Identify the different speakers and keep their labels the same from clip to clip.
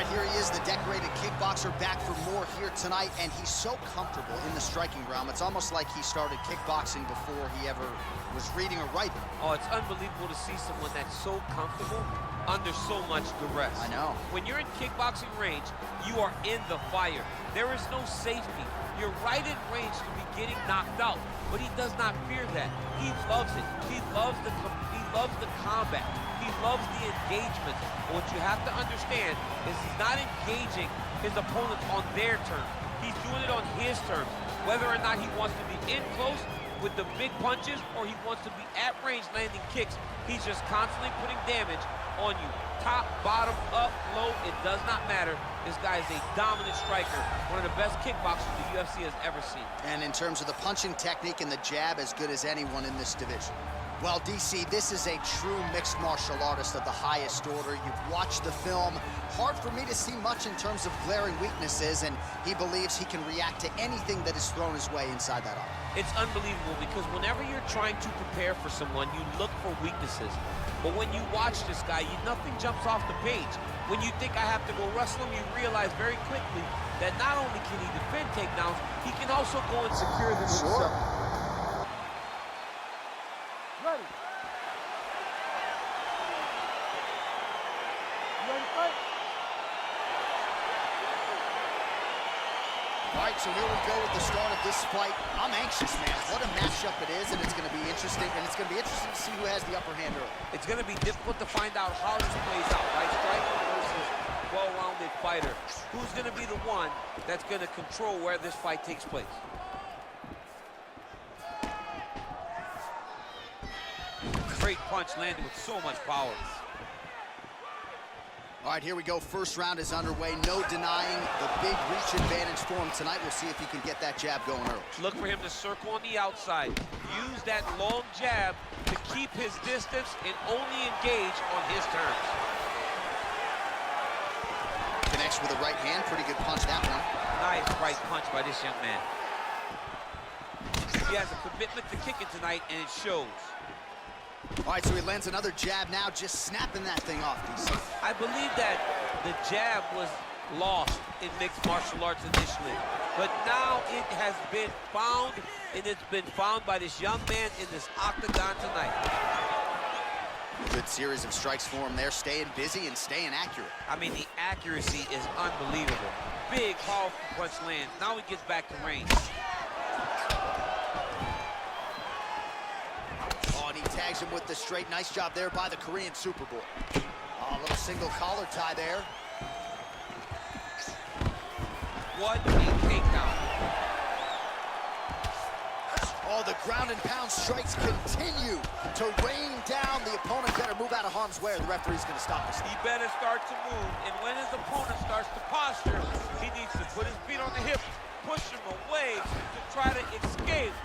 Speaker 1: right, here he is, the decorated kickboxer, back for more here tonight, and he's so comfortable in the striking realm. It's almost like he started kickboxing before he ever was reading or writing.
Speaker 2: Oh, it's unbelievable to see someone that's so comfortable under so much duress.
Speaker 1: I know.
Speaker 2: When you're in kickboxing range, you are in the fire. There is no safety. You're right in range to be getting knocked out, but he does not fear that. He loves it. He loves the combat. He loves the engagement. But what you have to understand is he's not engaging his opponents on their terms. He's doing it on his terms. Whether or not he wants to be in close with the big punches or he wants to be at range landing kicks, he's just constantly putting damage on you. Top, bottom, up, low, it does not matter. This guy is a dominant striker, one of the best kickboxers the UFC has ever seen.
Speaker 1: And in terms of the punching technique and the jab, as good as anyone in this division. Well, DC, this is a true mixed martial artist of the highest order. You've watched the film. Hard for me to see much in terms of glaring weaknesses, and he believes he can react to anything that is thrown his way inside that arm.
Speaker 2: It's unbelievable because whenever you're trying to prepare for someone, you look for weaknesses. But when you watch this guy, nothing jumps off the page. When you think I have to go wrestle him, you realize very quickly that not only can he defend takedowns, he can also go and secure them himself.
Speaker 3: Ready. You ready to fight?
Speaker 1: All right, so here we go with the start of this fight. I'm anxious, man. What a matchup it is, and it's going to be interesting. And it's going to be interesting to see who has the upper hand early.
Speaker 2: It's going to be difficult to find out how this plays out, right? Striker versus well-rounded fighter. Who's going to be the one that's going to control where this fight takes place? Great punch landed with so much power.
Speaker 1: All right, here we go. First round is underway. No denying the big reach advantage for him tonight. We'll see if he can get that jab going early.
Speaker 2: Look for him to circle on the outside. Use that long jab to keep his distance and only engage on his terms.
Speaker 1: Connects with the right hand. Pretty good punch, that one.
Speaker 2: Nice right punch by this young man. He has a commitment to kicking tonight, and it shows.
Speaker 1: All right, so he lands another jab now, just snapping that thing off, DC.
Speaker 2: I believe that the jab was lost in mixed martial arts initially, but now it has been found, and it's been found by this young man in this octagon tonight.
Speaker 1: Good series of strikes for him there, staying busy and staying accurate.
Speaker 2: I mean, the accuracy is unbelievable. Big, powerful punch lands. Now he gets back to range.
Speaker 1: Tags him with the straight. Nice job there by the Korean Super Bowl. Oh, a little single collar tie there.
Speaker 2: What a takedown.
Speaker 1: Oh, the ground and pound strikes continue to rain down. The opponent better move out of harm's way or the referee's going to stop this.
Speaker 2: He better start to move, and when his opponent starts to posture, he needs to put his feet on the hip, push him away to try to escape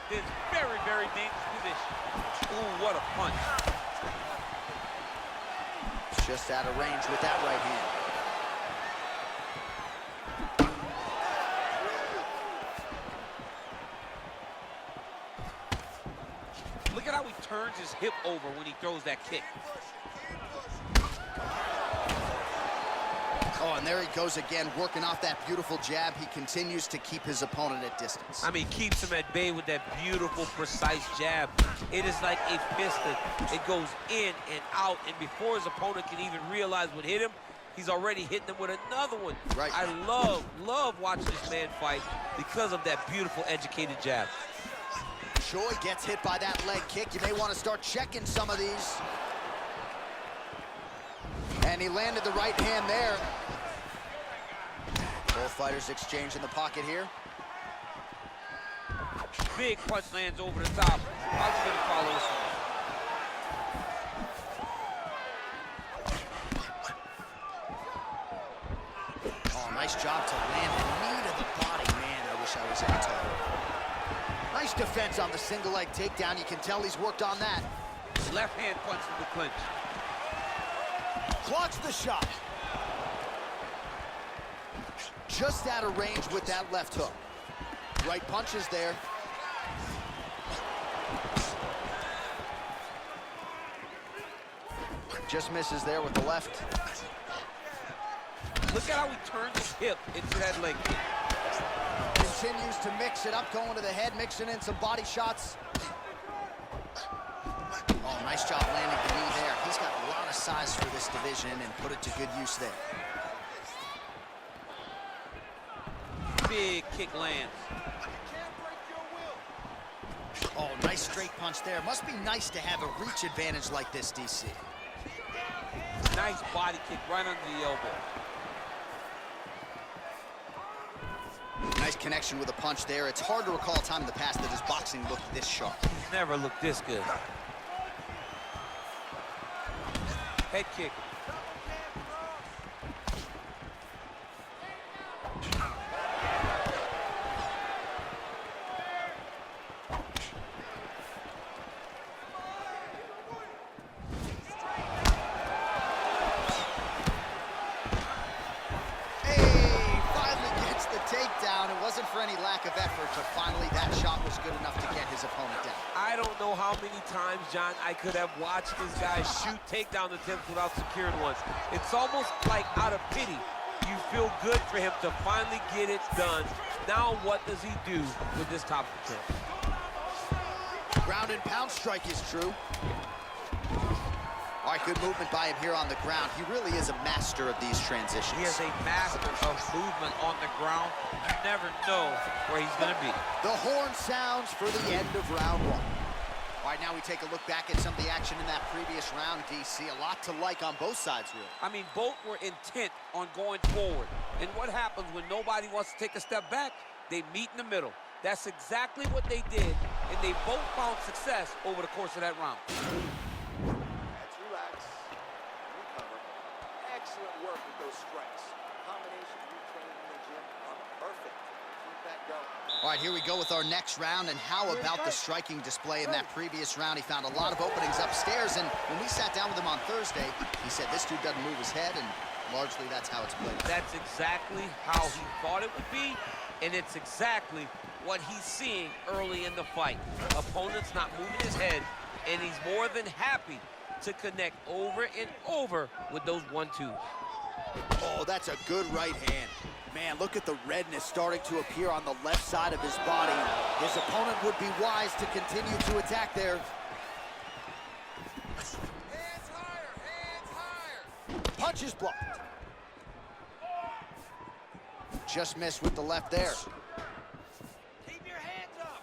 Speaker 2: this very, very dangerous position. Ooh, what a punch.
Speaker 1: Just out of range with that right hand.
Speaker 2: Look at how he turns his hip over when he throws that kick.
Speaker 1: Oh, and there he goes again, working off that beautiful jab. He continues to keep his opponent at distance.
Speaker 2: I mean, keeps him at bay with that beautiful, precise jab. It is like a piston. It goes in and out, and before his opponent can even realize what hit him, he's already hitting him with another one.
Speaker 1: Right.
Speaker 2: I love watching this man fight because of that beautiful, educated jab.
Speaker 1: Choi gets hit by that leg kick. You may want to start checking some of these. And he landed the right hand there. Both fighters exchange in the pocket here.
Speaker 2: Big punch lands over the top. How's he gonna follow this one?
Speaker 1: Oh, nice job to land the knee to the body. Man, I wish I was that tall. Nice defense on the single leg takedown. You can tell he's worked on that.
Speaker 2: Left hand punch from the clinch.
Speaker 1: Blocks the shot. Just out of range with that left hook. Right punches there. Just misses there with the left.
Speaker 2: Look at how he turns his hip into that leg kick.
Speaker 1: Continues to mix it up, going to the head, mixing in some body shots. Oh, nice job landing the knee there. He's got a lot of size for this division and put it to good use there.
Speaker 2: Big kick lands.
Speaker 1: Oh, nice straight punch there. Must be nice to have a reach advantage like this, DC.
Speaker 2: Nice body kick right under the elbow.
Speaker 1: Nice connection with a punch there. It's hard to recall a time in the past that his boxing looked this sharp.
Speaker 2: He's never looked this good. Head kick.
Speaker 1: For any lack of effort, but finally that shot was good enough to get his opponent down.
Speaker 2: I don't know how many times, John, I could have watched this guy shoot takedown attempts without securing ones. It's almost like out of pity. You feel good for him to finally get it done. Now what does he do with this top attempt?
Speaker 1: Ground and pound strike is true. All right, good movement by him here on the ground. He really is a master of these transitions.
Speaker 2: He is a master of movement on the ground. You never know where he's going to be.
Speaker 1: The horn sounds for the end of round one. All right, now we take a look back at some of the action in that previous round, DC. A lot to like on both sides, really.
Speaker 2: I mean, both were intent on going forward. And what happens when nobody wants to take a step back? They meet in the middle. That's exactly what they did, and they both found success over the course of that round.
Speaker 3: Excellent work with those strikes. Combinations you trained in the gym are perfect. Keep that going.
Speaker 1: All right, here we go with our next round. And how about the striking display in that previous round? He found a lot of openings upstairs. And when we sat down with him on Thursday, he said this dude doesn't move his head, and largely that's how it's played.
Speaker 2: That's exactly how he thought it would be, and it's exactly what he's seeing early in the fight. Opponent's not moving his head, and he's more than happy to connect over and over with those 1-2s.
Speaker 1: Oh, that's a good right hand. Man, look at the redness starting to appear on the left side of his body. His opponent would be wise to continue to attack there.
Speaker 3: Hands higher, hands higher.
Speaker 1: Punch is blocked. Just missed with the left there.
Speaker 2: Keep your hands up.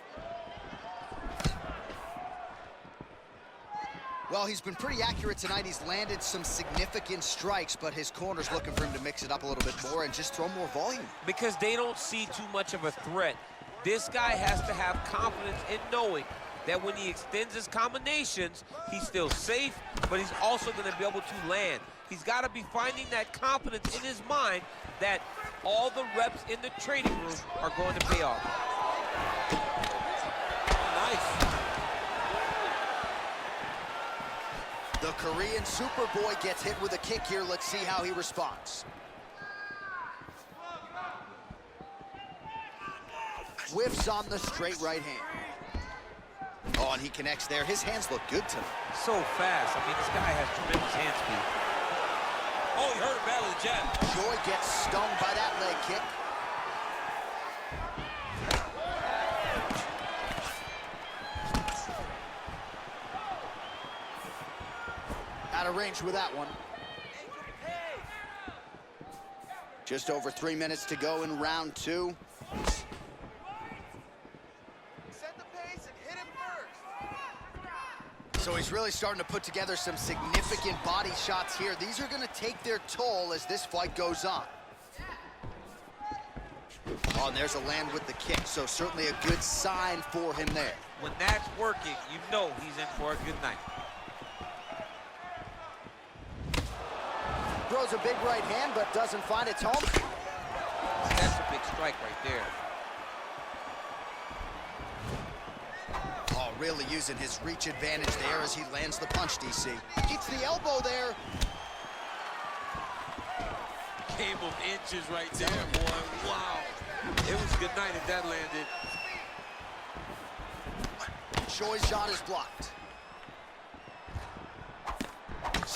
Speaker 1: Well, he's been pretty accurate tonight. He's landed some significant strikes, but his corner's looking for him to mix it up a little bit more and just throw more volume.
Speaker 2: Because they don't see too much of a threat. This guy has to have confidence in knowing that when he extends his combinations, he's still safe, but he's also going to be able to land. He's got to be finding that confidence in his mind that all the reps in the training room are going to pay off. Nice.
Speaker 1: The Korean Superboy gets hit with a kick here. Let's see how he responds. Whiffs on the straight right hand. Oh, and he connects there. His hands look good tonight.
Speaker 2: So fast. I mean, this guy has tremendous hand speed. Oh, he hurt him badly, the jab.
Speaker 1: Choi gets stung by that leg kick. Out of range with that one. Just over 3 minutes to go in round two.
Speaker 3: Set the pace and hit him first.
Speaker 1: So he's really starting to put together some significant body shots here. These are going to take their toll as this fight goes on. Oh, and there's a land with the kick, so certainly a good sign for him there.
Speaker 2: When that's working, you know he's in for a good night.
Speaker 1: Throws a big right hand, but doesn't find its home.
Speaker 2: That's a big strike right there.
Speaker 1: Oh, really using his reach advantage there as he lands the punch, DC. Eats the elbow there.
Speaker 2: Game of inches right there, boy. Wow. It was a good night if that landed.
Speaker 1: Choi's shot is blocked.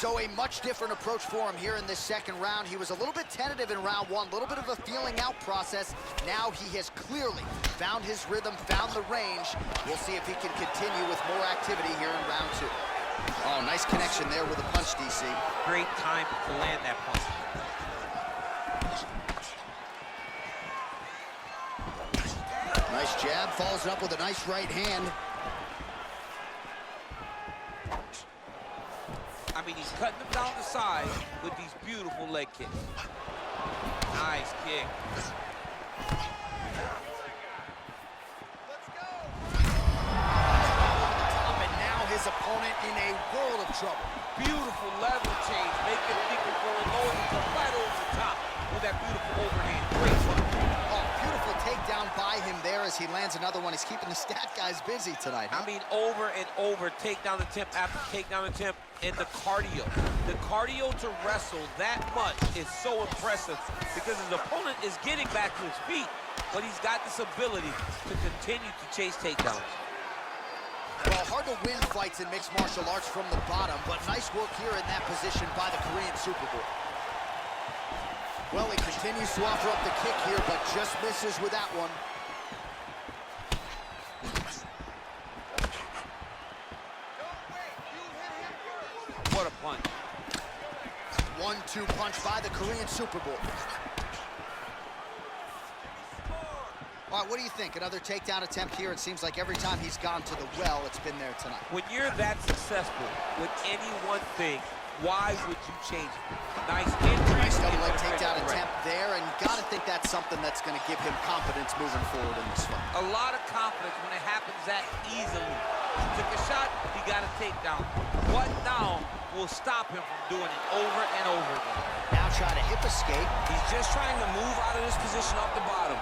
Speaker 1: So a much different approach for him here in this second round. He was a little bit tentative in round one, a little bit of a feeling out process. Now he has clearly found his rhythm, found the range. We'll see if he can continue with more activity here in round two. Oh, nice connection there with a punch, DC.
Speaker 2: Great time to land that punch.
Speaker 1: Nice jab, follows it up with a nice right hand.
Speaker 2: I mean, he's cutting them down the side with these beautiful leg kicks. Nice kick.
Speaker 1: And now his opponent in a world of trouble.
Speaker 2: Beautiful level change. Make him think of going low and come right over the top with that beautiful overhand. Great punch.
Speaker 1: Oh, beautiful takedown by him there as he lands another one. He's keeping the stat guys busy tonight, huh?
Speaker 2: I mean, over and over, takedown attempt after takedown attempt, and the cardio. The cardio to wrestle that much is so impressive because his opponent is getting back to his feet, but he's got this ability to continue to chase takedowns.
Speaker 1: Well, hard to win fights in mixed martial arts from the bottom, but nice work here in that position by the Korean Superboy. Well, he continues to offer up the kick here, but just misses with that one.
Speaker 2: What a punch.
Speaker 1: 1-2 punch by the Korean Superboy. All right, what do you think? Another takedown attempt here. It seems like every time he's gone to the well, it's been there tonight.
Speaker 2: When you're that successful with any one thing, why would you change it? Nice entry.
Speaker 1: Nice double leg takedown attempt there, and you gotta think that's something that's gonna give him confidence moving forward in this fight.
Speaker 2: A lot of confidence when it happens that easily. He took a shot, he got a takedown. What now will stop him from doing it over and over again?
Speaker 1: Now trying to hip escape.
Speaker 2: He's just trying to move out of this position off the bottom.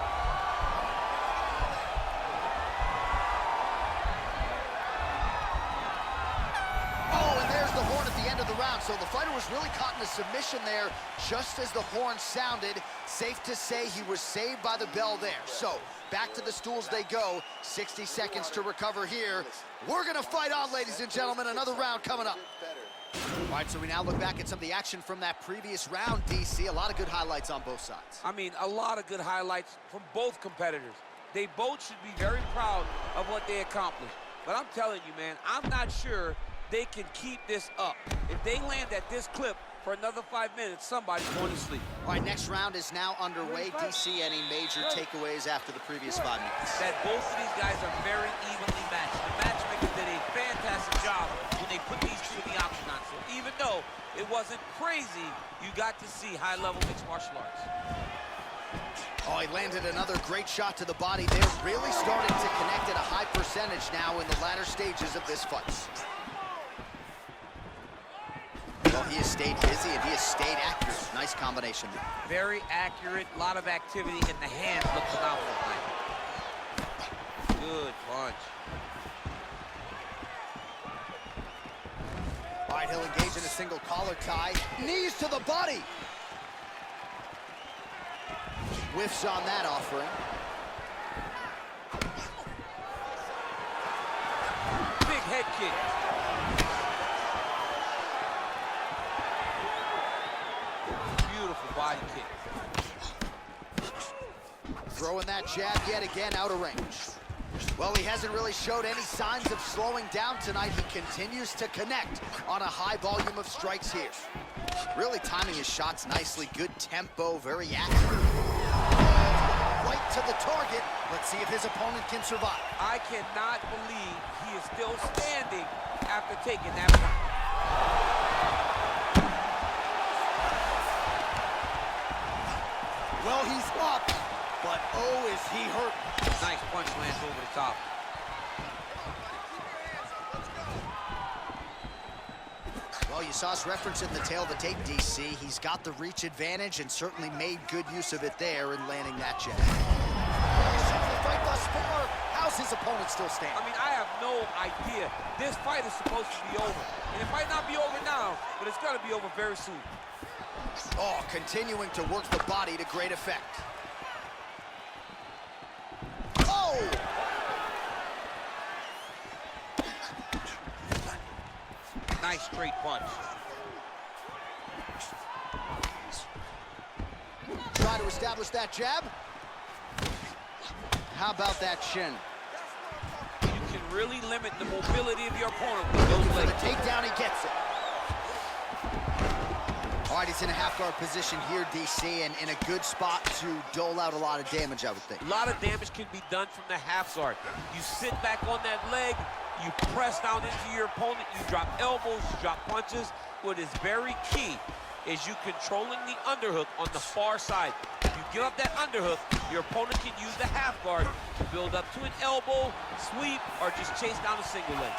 Speaker 1: So the fighter was really caught in a submission there just as the horn sounded. Safe to say he was saved by the bell there. So back to the stools they go. 60 seconds to recover here. We're gonna fight on, ladies and gentlemen. Another round coming up. All right, so we now look back at some of the action from that previous round, DC. A lot of good highlights on both sides.
Speaker 2: I mean, a lot of good highlights from both competitors. They both should be very proud of what they accomplished. But I'm telling you, man, I'm not sure they can keep this up. If they land at this clip for another 5 minutes, somebody's going to sleep.
Speaker 1: All right, next round is now underway. DC, any major takeaways after the previous 5 minutes?
Speaker 2: That both of these guys are very evenly matched. The matchmakers did a fantastic job when they put these two in the octagon. So even though it wasn't crazy, you got to see high-level mixed martial arts.
Speaker 1: Oh, he landed another great shot to the body. They're really starting to connect at a high percentage now in the latter stages of this fight. Well, he has stayed busy and he has stayed accurate. Nice combination there.
Speaker 2: Very accurate, a lot of activity in the hands. Look phenomenal tonight. Good punch.
Speaker 1: All right, he'll engage in a single collar tie. Knees to the body. Whiffs on that offering.
Speaker 2: Big head kick. Body kick.
Speaker 1: Throwing that jab yet again out of range. Well, he hasn't really showed any signs of slowing down tonight. He continues to connect on a high volume of strikes here. Really timing his shots nicely. Good tempo, very accurate. Right to the target. Let's see if his opponent can survive.
Speaker 2: I cannot believe he is still standing after taking that punch.
Speaker 1: Well, he's up, but oh, is he hurt.
Speaker 2: Nice punch lands over the top.
Speaker 1: Well, you saw us referencing the tail of the tape, DC. He's got the reach advantage and certainly made good use of it there in landing that jab. The fight thus far. How's his opponent still standing?
Speaker 2: I mean, I have no idea. This fight is supposed to be over. And it might not be over now, but it's gonna be over very soon.
Speaker 1: Oh, continuing to work the body to great effect. Oh!
Speaker 2: Nice straight punch.
Speaker 1: Try to establish that jab. How about that shin?
Speaker 2: You can really limit the mobility of your opponent with those
Speaker 1: For
Speaker 2: legs.
Speaker 1: the takedown, he gets it. All right, he's in a half-guard position here, DC, and in a good spot to dole out a lot of damage, I would think.
Speaker 2: A lot of damage can be done from the half guard. You sit back on that leg, you press down into your opponent, you drop elbows, you drop punches. What is very key is you controlling the underhook on the far side. If you give up that underhook, your opponent can use the half guard to build up to an elbow, sweep, or just chase down a single leg.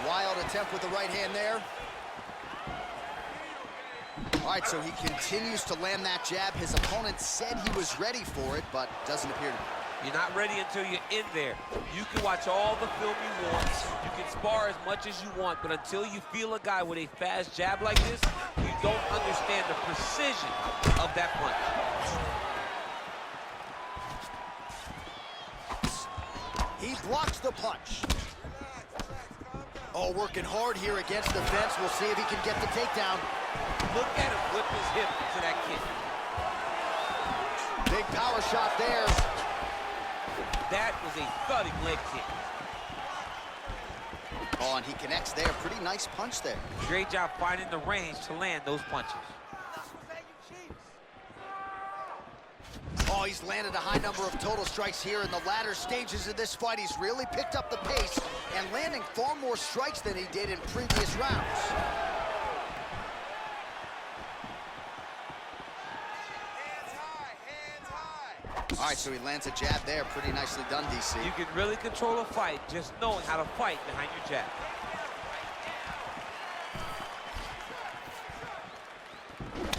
Speaker 1: Wild attempt with the right hand there. All right, so he continues to land that jab. His opponent said he was ready for it, but doesn't appear to be.
Speaker 2: You're not ready until you're in there. You can watch all the film you want. You can spar as much as you want, but until you feel a guy with a fast jab like this, you don't understand the precision of that punch.
Speaker 1: He blocks the punch. Oh, working hard here against the fence. We'll see if he can get the takedown.
Speaker 2: Look at him whip his hip into that kick.
Speaker 1: Big power shot there.
Speaker 2: That was a thudding leg kick.
Speaker 1: Oh, and he connects there. Pretty nice punch there.
Speaker 2: Great job finding the range to land those punches.
Speaker 1: Oh, he's landed a high number of total strikes here in the latter stages of this fight. He's really picked up the pace and landing far more strikes than he did in previous rounds. All right, so he lands a jab there. Pretty nicely done, DC.
Speaker 2: You can really control a fight just knowing how to fight behind your jab.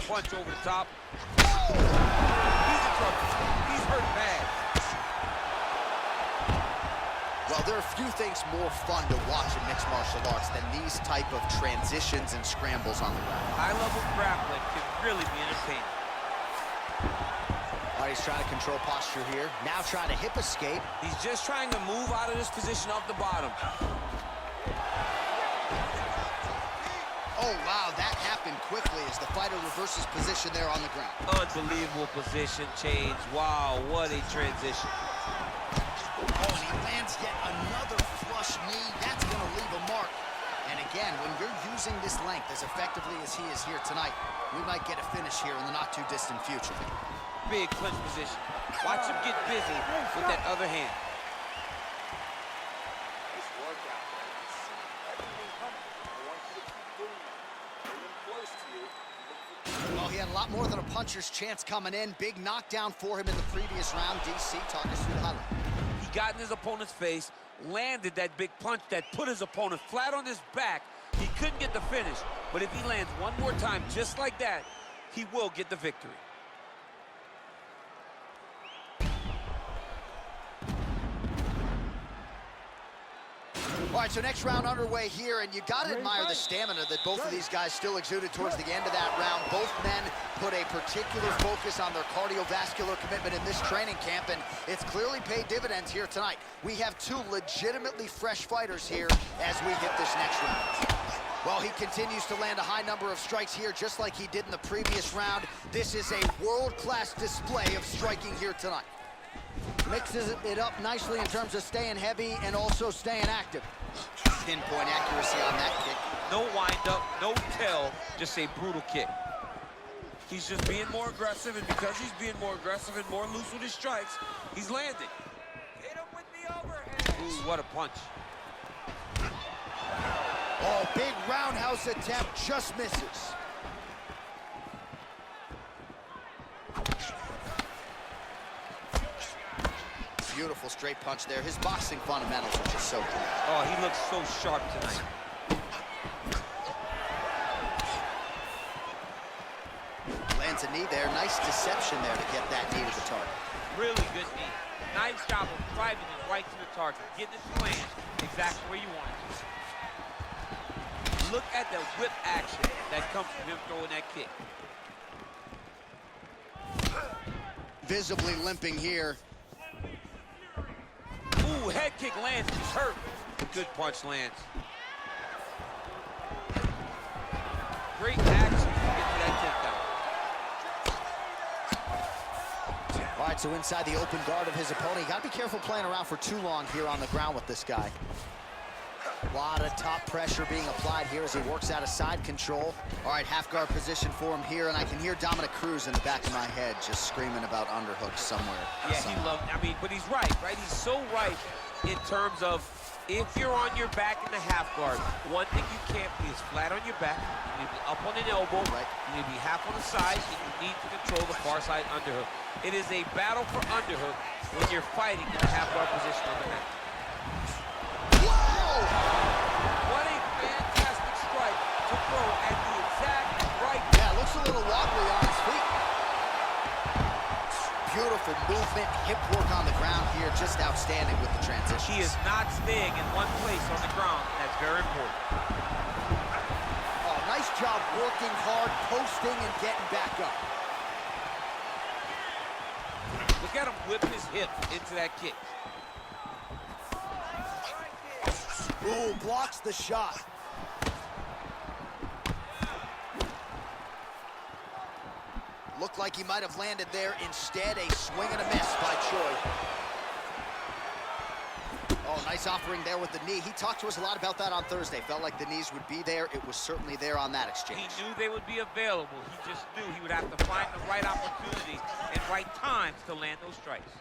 Speaker 2: Punch over the top. Oh! He's in trouble. He's hurt bad.
Speaker 1: Well, there are few things more fun to watch in mixed martial arts than these type of transitions and scrambles on the ground.
Speaker 2: High-level grappling can really be entertaining.
Speaker 1: All right, he's trying to control posture here. Now trying to hip escape.
Speaker 4: He's just trying to move out of this position off the bottom.
Speaker 1: Oh, wow, that happened quickly as the fighter reverses position there on the ground.
Speaker 2: Unbelievable position change. Wow, what a transition.
Speaker 1: Oh, and he lands yet another flush knee. That's going to leave a mark. And again, when you're using this length as effectively as he is here tonight, we might get a finish here in the not-too-distant future.
Speaker 2: Big clinch position. Watch him get busy with that other hand.
Speaker 3: This workout, see everything coming. I want you to keep doing that. Bring him close to you.
Speaker 1: Well, he had a lot more than a puncher's chance coming in. Big knockdown for him in the previous round. DC, talk us through the highlight.
Speaker 2: He got in his opponent's face, landed that big punch that put his opponent flat on his back. He couldn't get the finish, but if he lands one more time just like that, he will get the victory.
Speaker 1: All right, so next round underway here, and you got to admire the stamina that both of these guys still exuded towards the end of that round. Both men put a particular focus on their cardiovascular commitment in this training camp, and it's clearly paid dividends here tonight. We have two legitimately fresh fighters here as we hit this next round. Well, he continues to land a high number of strikes here, just like he did in the previous round. This is a world-class display of striking here tonight. Mixes it up nicely in terms of staying heavy and also staying active. Pinpoint accuracy on that kick.
Speaker 2: No wind-up, no tell, just a brutal kick. He's just being more aggressive, and because he's being more aggressive and more loose with his strikes, he's landing.
Speaker 4: Hit him with the overhand.
Speaker 2: Ooh, what a punch.
Speaker 1: Oh, big roundhouse attempt, just misses. Beautiful straight punch there. His boxing fundamentals are just so good.
Speaker 2: Oh, he looks so sharp tonight.
Speaker 1: Lands a knee there. Nice deception there to get that knee to the target.
Speaker 2: Really good knee. Nice job of driving it right to the target, getting it to land exactly where you want it to. Look at the whip action that comes from him throwing that kick.
Speaker 1: Visibly limping here.
Speaker 2: Ooh, head kick lands, he's hurt. Good punch lands. Great action to get to that takedown.
Speaker 1: right, so inside the open guard of his opponent. You got to be careful playing around for too long here on the ground with this guy. A lot of top pressure being applied here as he works out of side control. All right, half guard position for him here, and I can hear Dominic Cruz in the back of my head just screaming about underhooks somewhere.
Speaker 2: Yeah, he loved, I mean, but he's right? He's so right in terms of if you're on your back in the half guard, one thing you can't be is flat on your back. You need to be up on an elbow.
Speaker 1: Right. You
Speaker 2: need to be half on the side, and you need to control the far side underhook. It is a battle for underhook when you're fighting in a half guard position on the mat.
Speaker 1: Whoa!
Speaker 2: What a fantastic strike to throw at the exact right.
Speaker 1: Yeah, looks a little wobbly on his feet. Beautiful movement, hip work on the ground here, just outstanding with the transition.
Speaker 2: He is not staying in one place on the ground. That's very important.
Speaker 1: Oh, nice job working hard, posting, and getting back up.
Speaker 2: Look at him whip his hip into that kick.
Speaker 1: Ooh, blocks the shot. Looked like he might have landed there. Instead, a swing and a miss by Choi. Oh, nice offering there with the knee. He talked to us a lot about that on Thursday. Felt like the knees would be there. It was certainly there on that exchange.
Speaker 2: He knew they would be available. He just knew he would have to find the right opportunity and right times to land those strikes.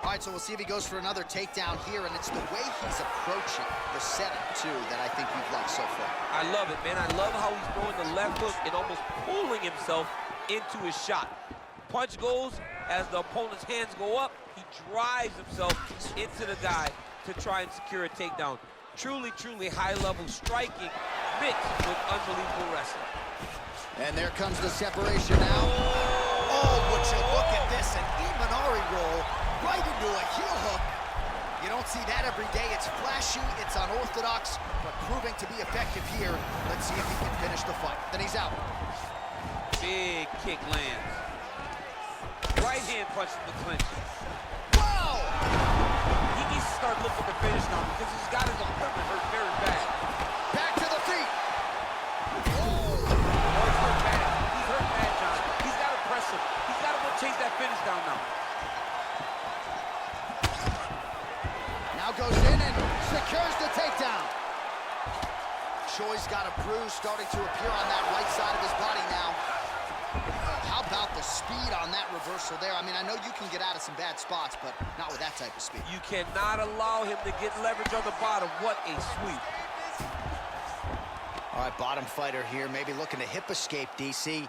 Speaker 1: All right, so we'll see if he goes for another takedown here, and it's the way he's approaching the setup, too, that I think you've liked so far.
Speaker 2: I love it, man. I love how he's throwing the left hook and almost pulling himself into his shot. Punch goes, as the opponent's hands go up, he drives himself into the guy to try and secure a takedown. Truly, truly high-level striking mixed with unbelievable wrestling.
Speaker 1: And there comes the separation now. Oh, would you look at this, an Imanari roll right into a heel hook. You don't see that every day. It's flashy, it's unorthodox, but proving to be effective here. Let's see if he can finish the fight. Then he's out.
Speaker 2: Big kick lands. Right hand punch in the clinch.
Speaker 1: Wow!
Speaker 2: He needs to start looking to finish now because he's got his equipment hurt very bad.
Speaker 1: Back to the feet.
Speaker 2: Oh, he's hurt bad. He's hurt bad, John. He's got to press him. He's got to go chase that finish down now.
Speaker 1: Now goes in and secures the takedown. Choi's got a bruise starting to appear on that right side of his body now. How about the speed on that reversal there? I mean, I know you can get out of some bad spots, but not with that type of speed.
Speaker 2: You cannot allow him to get leverage on the bottom. What a sweep.
Speaker 1: All right, bottom fighter here, maybe looking to hip escape, DC.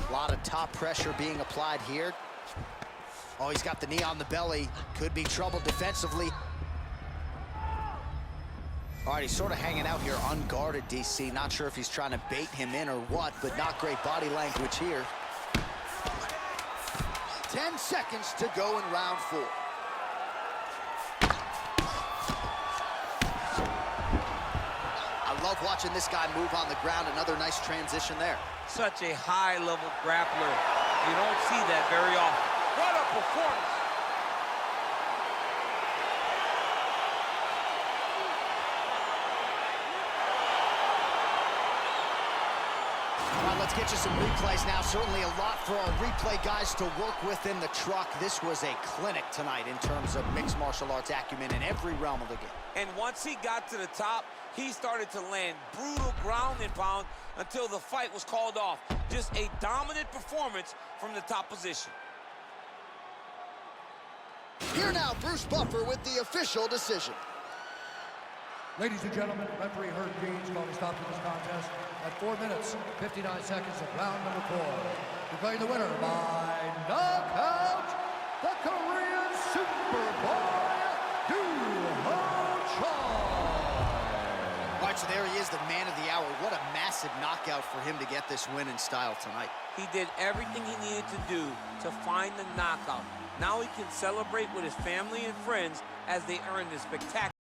Speaker 1: A lot of top pressure being applied here. Oh, he's got the knee on the belly. Could be trouble defensively. All right, he's sort of hanging out here unguarded, DC. Not sure if he's trying to bait him in or what, but not great body language here. 10 seconds to go in round 4. I love watching this guy move on the ground. Another nice transition there.
Speaker 2: Such a high-level grappler. You don't see that very often. What a performance.
Speaker 1: All right, let's get you some replays now. Certainly a lot for our replay guys to work with in the truck. This was a clinic tonight in terms of mixed martial arts acumen in every realm of the game.
Speaker 2: And once he got to the top, he started to land brutal ground and pound until the fight was called off. Just a dominant performance from the top position.
Speaker 1: Here now, Bruce Buffer with the official decision.
Speaker 5: Ladies and gentlemen, referee Herb Dean's going to stop to this contest at 4 minutes, 59 seconds of round number 4. Declaring the winner by knockout, the Korean Superboy, doohochoi.
Speaker 1: All right, so there he is, the man of the hour. What a massive knockout for him to get this win in style tonight.
Speaker 2: He did everything he needed to do to find the knockout. Now he can celebrate with his family and friends as they earn this spectacular